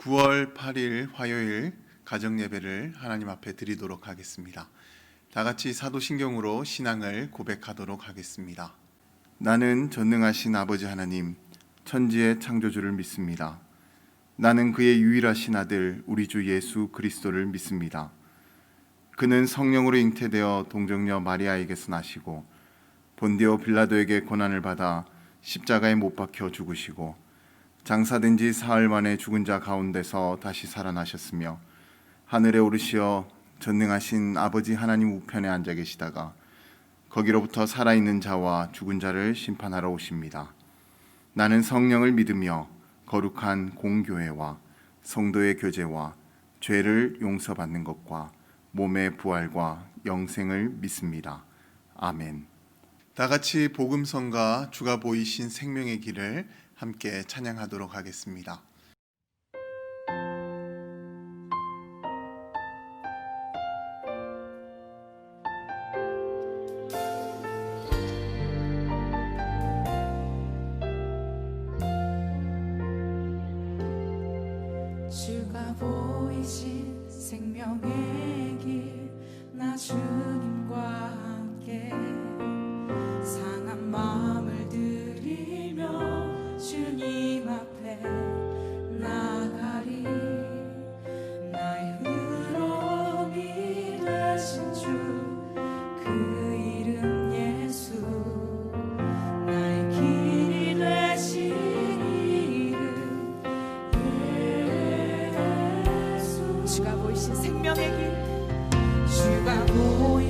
9월 8일 화요일 가정예배를 하나님 앞에 드리도록 하겠습니다. 다 같이 사도신경으로 신앙을 고백하도록 하겠습니다. 나는 전능하신 아버지 하나님, 천지의 창조주를 믿습니다. 나는 그의 유일하신 아들 우리 주 예수 그리스도를 믿습니다. 그는 성령으로 잉태되어 동정녀 마리아에게서 나시고 본디오 빌라도에게 고난을 받아 십자가에 못 박혀 죽으시고 장사된 지 사흘 만에 죽은 자 가운데서 다시 살아나셨으며 하늘에 오르시어 전능하신 아버지 하나님 우편에 앉아 계시다가 거기로부터 살아있는 자와 죽은 자를 심판하러 오십니다. 나는 성령을 믿으며 거룩한 공교회와 성도의 교제와 죄를 용서받는 것과 몸의 부활과 영생을 믿습니다. 아멘. 다 같이 복음성가 주가 보이신 생명의 길을 함께 찬양하도록 하겠습니다. 주가 보이신 생명의 길, 나 주님과 함께 상한 마음을 들이며 주님 앞에 나가리. 나의 의로움이 되신 주 그 이름 예수, 나의 길이 되신 이름 예수. 주가 보이신 생명의 길, 주가 보이신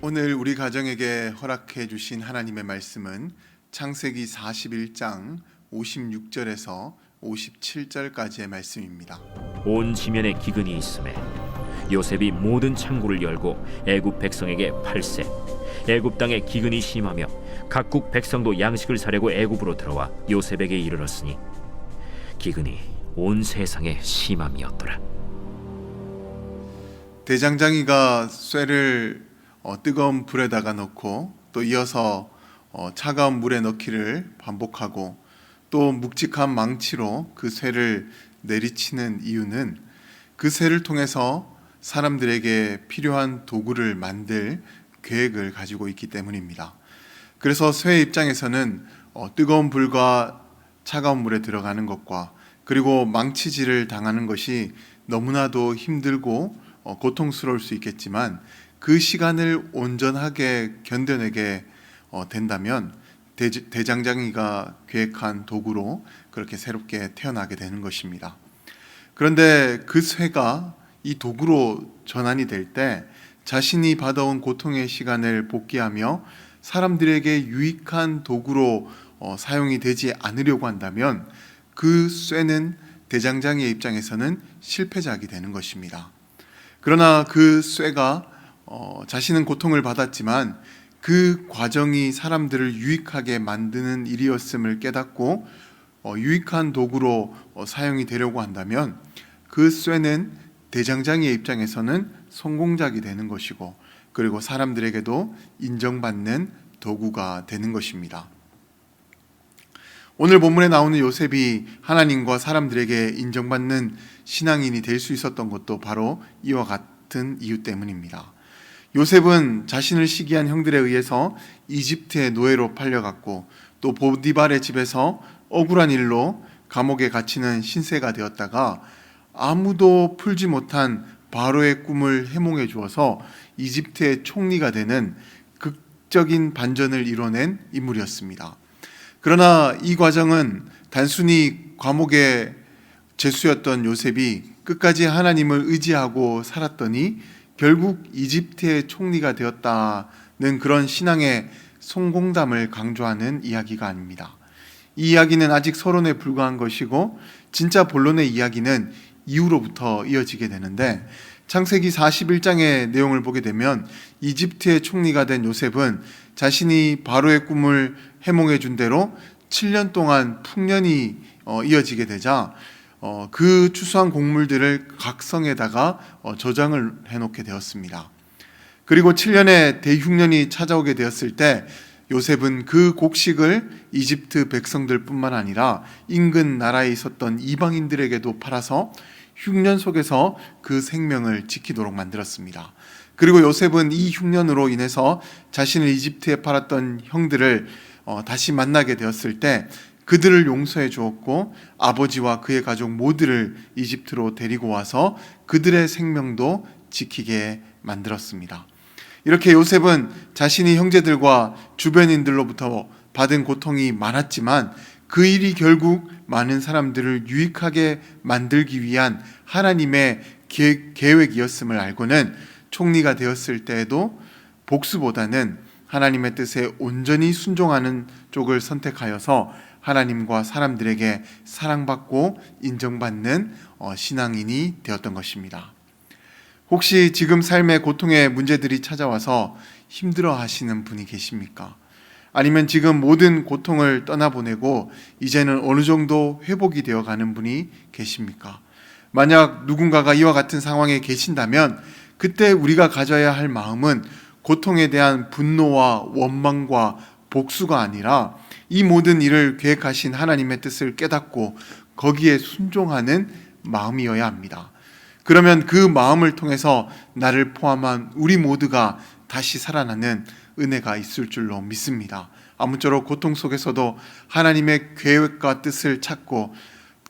오늘 우리 가정에게 허락해 주신 하나님의 말씀은 창세기 41장 56절에서 57절까지의 말씀입니다. 온 지면에 기근이 있음에 요셉이 모든 창고를 열고 애굽 백성에게 팔세. 애굽 땅에 기근이 심하며 각국 백성도 양식을 사려고 애굽으로 들어와 요셉에게 이르렀으니 기근이 온 세상에 심함이었더라. 대장장이가 쇠를 뜨거운 불에다가 넣고 또 이어서 차가운 물에 넣기를 반복하고 또 묵직한 망치로 그 쇠를 내리치는 이유는 그 쇠를 통해서 사람들에게 필요한 도구를 만들 계획을 가지고 있기 때문입니다. 그래서 쇠의 입장에서는 뜨거운 불과 차가운 물에 들어가는 것과 그리고 망치질을 당하는 것이 너무나도 힘들고 고통스러울 수 있겠지만 그 시간을 온전하게 견뎌내게 된다면 대장장이가 계획한 도구로 그렇게 새롭게 태어나게 되는 것입니다. 그런데 그 쇠가 이 도구로 전환이 될 때 자신이 받아온 고통의 시간을 복귀하며 사람들에게 유익한 도구로 사용이 되지 않으려고 한다면 그 쇠는 대장장이의 입장에서는 실패작이 되는 것입니다. 그러나 그 쇠가 자신은 고통을 받았지만 그 과정이 사람들을 유익하게 만드는 일이었음을 깨닫고 유익한 도구로 사용이 되려고 한다면 그 쇠는 대장장이의 입장에서는 성공작이 되는 것이고 그리고 사람들에게도 인정받는 도구가 되는 것입니다. 오늘 본문에 나오는 요셉이 하나님과 사람들에게 인정받는 신앙인이 될 수 있었던 것도 바로 이와 같은 이유 때문입니다. 요셉은 자신을 시기한 형들에 의해서 이집트의 노예로 팔려갔고 또 보디발의 집에서 억울한 일로 감옥에 갇히는 신세가 되었다가 아무도 풀지 못한 바로의 꿈을 해몽해 주어서 이집트의 총리가 되는 극적인 반전을 이뤄낸 인물이었습니다. 그러나 이 과정은 단순히 감옥의 죄수였던 요셉이 끝까지 하나님을 의지하고 살았더니 결국 이집트의 총리가 되었다는 그런 신앙의 성공담을 강조하는 이야기가 아닙니다. 이 이야기는 아직 서론에 불과한 것이고 진짜 본론의 이야기는 이후로부터 이어지게 되는데 창세기 41장의 내용을 보게 되면 이집트의 총리가 된 요셉은 자신이 바로의 꿈을 해몽해 준 대로 7년 동안 풍년이 이어지게 되자 그 추수한 곡물들을 각성에다가 저장을 해놓게 되었습니다. 그리고 7년의 대흉년이 찾아오게 되었을 때 요셉은 그 곡식을 이집트 백성들뿐만 아니라 인근 나라에 있었던 이방인들에게도 팔아서 흉년 속에서 그 생명을 지키도록 만들었습니다. 그리고 요셉은 이 흉년으로 인해서 자신을 이집트에 팔았던 형들을 다시 만나게 되었을 때 그들을 용서해 주었고 아버지와 그의 가족 모두를 이집트로 데리고 와서 그들의 생명도 지키게 만들었습니다. 이렇게 요셉은 자신이 형제들과 주변인들로부터 받은 고통이 많았지만 그 일이 결국 많은 사람들을 유익하게 만들기 위한 하나님의 계획이었음을 알고는 총리가 되었을 때에도 복수보다는 하나님의 뜻에 온전히 순종하는 쪽을 선택하여서 하나님과 사람들에게 사랑받고 인정받는 신앙인이 되었던 것입니다. 혹시 지금 삶의 고통의 문제들이 찾아와서 힘들어 하시는 분이 계십니까? 아니면 지금 모든 고통을 떠나보내고 이제는 어느 정도 회복이 되어 가는 분이 계십니까? 만약 누군가가 이와 같은 상황에 계신다면 그때 우리가 가져야 할 마음은 고통에 대한 분노와 원망과 복수가 아니라 이 모든 일을 계획하신 하나님의 뜻을 깨닫고 거기에 순종하는 마음이어야 합니다. 그러면 그 마음을 통해서 나를 포함한 우리 모두가 다시 살아나는 은혜가 있을 줄로 믿습니다. 아무쪼록 고통 속에서도 하나님의 계획과 뜻을 찾고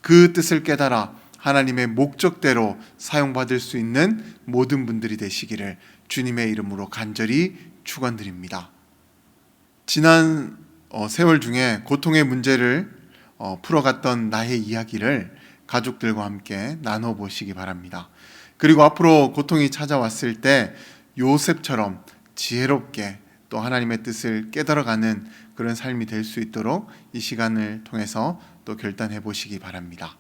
그 뜻을 깨달아 하나님의 목적대로 사용받을 수 있는 모든 분들이 되시기를 주님의 이름으로 간절히 축원드립니다. 지난 세월 중에 고통의 문제를 풀어갔던 나의 이야기를 가족들과 함께 나눠보시기 바랍니다. 그리고 앞으로 고통이 찾아왔을 때 요셉처럼 지혜롭게 또 하나님의 뜻을 깨달아가는 그런 삶이 될 수 있도록 이 시간을 통해서 또 결단해 보시기 바랍니다.